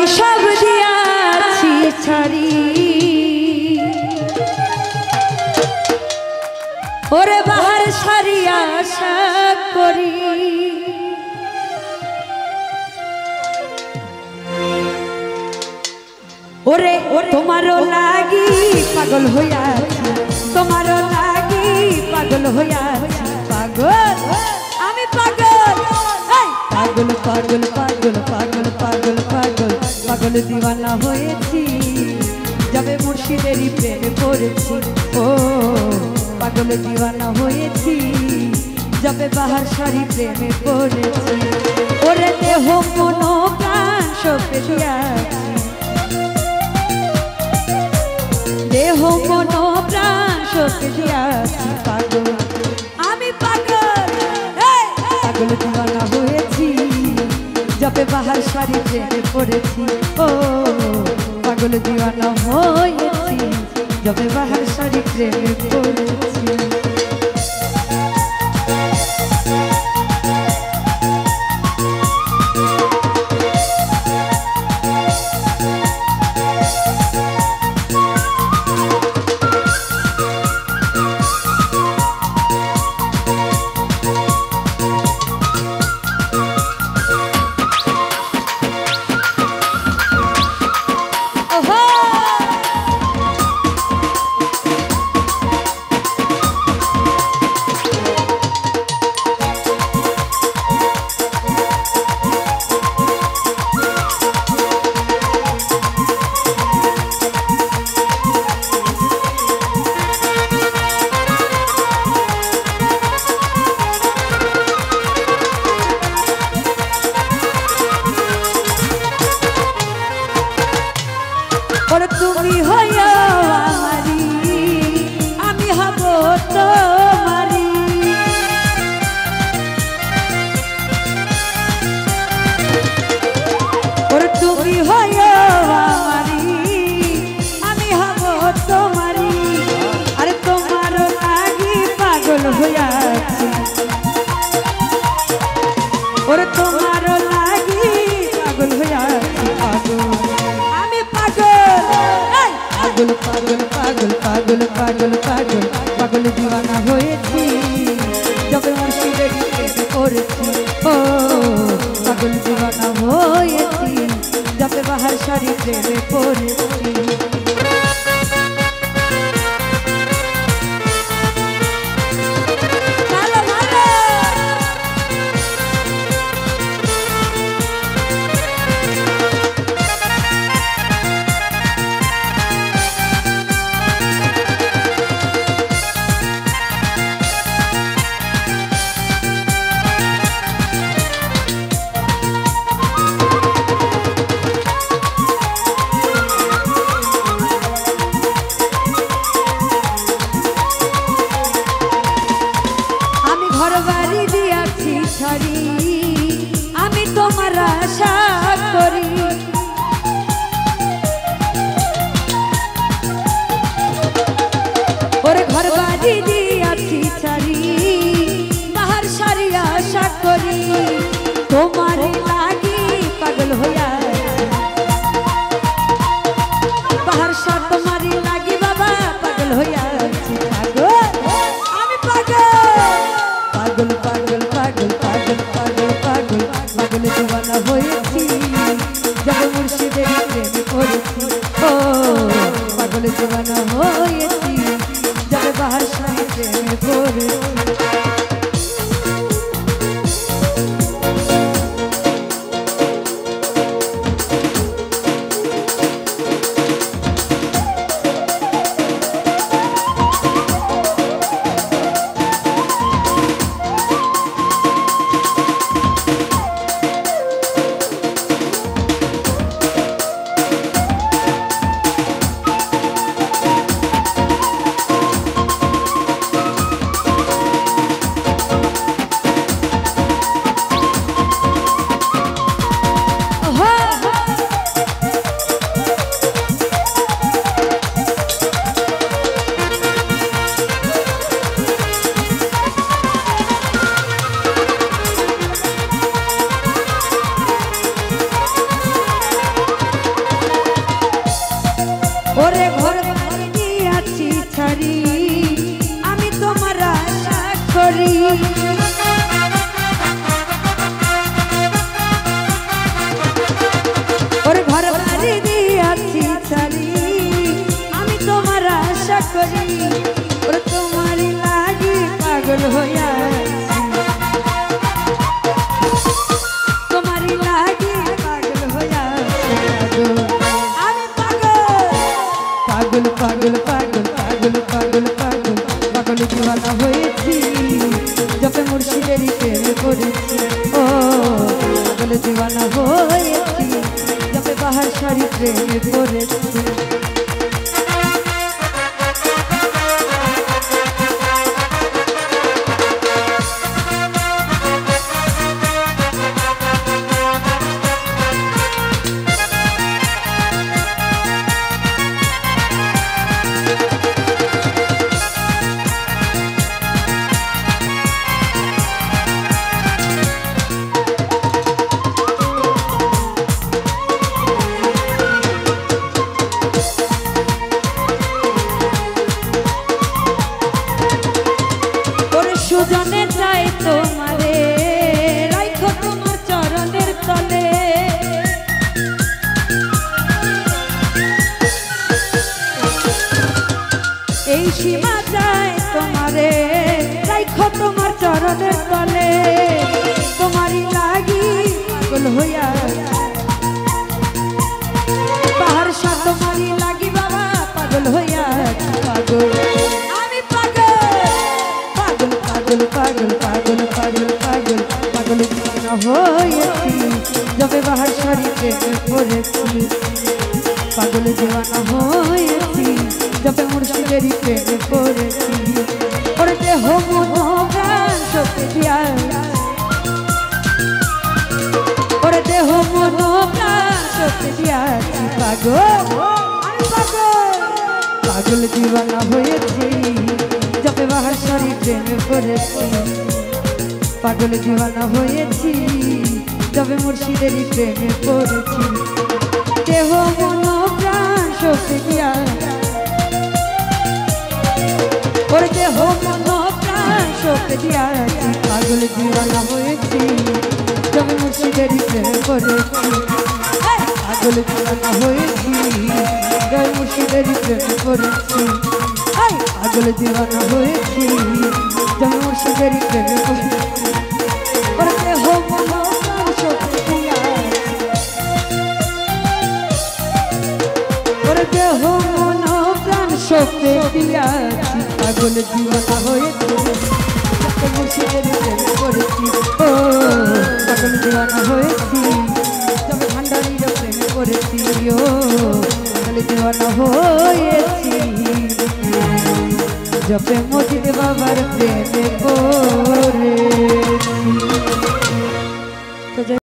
সব দিয়াছি ছাড়ি ওরে বাহার সারি আশা করি ওরে তোমারও লাগি পাগল হইয়াছি তোমারও লাগি পাগল হইয়াছি পাগল আমি পাগল পাগল পাগল পাগল পাগল পাগল পাগল পাগল দিওয়ানা হয়েছি যাবে মুর্শিদেরই প্রেমে পড়েছি ও পাগল দিওয়ানা হয়েছি যাবে বাহার সারি প্রেমে পড়েছি ওরে দেহ মন প্রাণ সপে দিয়াছি দেহ মন প্রাণ সপে দিয়াছি পাগল আমি পাগল পাগল দিওয়ানা হয়েছি যাবে বাহার সারি প্রেমে পড়েছি ও পাগল দিওয়ানা হয়েছি যাবে বাহার সারি প্রেমে পড়েছি তুমি হইয়া আমারি আমি হব তোমারি ওরে তুমি হইয়া আমারি আমি হব তোমারি আরে তোমার লাগি পাগল হইয়াছি ওরে তোমার লাগি পাগল হইয়াছি পাগল পাগল পাগল পাগল পাগল পাগল পাগল দিওয়ানা হয়েছি যবে মুর্শিদেরই প্রেমে পড়েছি ও পাগল দিওয়ানা হয়েছি যবে বাহার সারি প্রেমে পড়েছি আমি তোমার আশা করি ওরে ঘর বাড়ি দিয়াছি ছাড়ি বাহার সারি আশা করি তোমার লাগি পাগল হইয়া বাহার সার তোমারই লাগি বাবা পাগল হইয়াছি পাগল আমি পাগল পাগল পাগল পাগল পাগল পাগল পাগল দিওয়ানা হয়েছি যাবে মুর্শিদেরই প্রেমে পড়েছি ও পাগল দিওয়ানা হয়েছি যাবে বাহার সারি প্রেমে পড়েছি দিওয়ানা হয়েছি যাবে বাহার সারি প্রেমে পড়েছি সুজনে চাই তোমারে রাখো তোমার চরণের তলে এই সীমা চাই তোমারে রাখো তোমার চরণের তলে তোমারই লাগি পাগল হইয়া পাহাড় সা তোমারই লাগি বাবা পাগল হইয়া পাগল পাগল পাগল পাগল পাগল পাগল দিওয়ানা হয়েছি যাবে বাহার সারি প্রেমে পড়েছি পাগল দিওয়ানা হয়েছি যাবে মুর্শিদেরই প্রেমে পড়েছি ওর দেহ মন প্রাণ সত্যি দিয়া ওর দেহ মন প্রাণ সত্যি দিয়াছি পাগল পাগল দিওয়ানা হয়েছি যাবে বাহার সারি প্রেমে পড়েছি পাগল দিওয়ানা হয়েছি যাবে মুর্শিদেরই প্রেমে পড়েছি দেহ মন প্রাণ শক্তি দিয়া ওর দেহ মন প্রাণ শক্তি দিয়াছি পাগল দিওয়ানা হয়েছি যাবে মুর্শিদেরই প্রেমে পড়েছি পাগল দিওয়ানা হয়েছি যাবে মুর্শিদেরই প্রেমে পড়েছি পাগল দিওয়ানা হয়েছি যাবে মুর্শিদেরই প্রেমে পড়েছি ওর দেহ মন প্রাণ শক্তি দিয়া ওর দেহ মন প্রাণ শক্তি দিয়াছি পাগল দিওয়ানা হয়েছি যাবে মুর্শিদেরই প্রেমে পড়েছি ও পাগল দিওয়ানা হয়েছি যাবে ভান্ডারীর প্রেমে পড়েছি ও পাগল দিওয়ানা হয়েছি जब मोदी बाबर प्रेम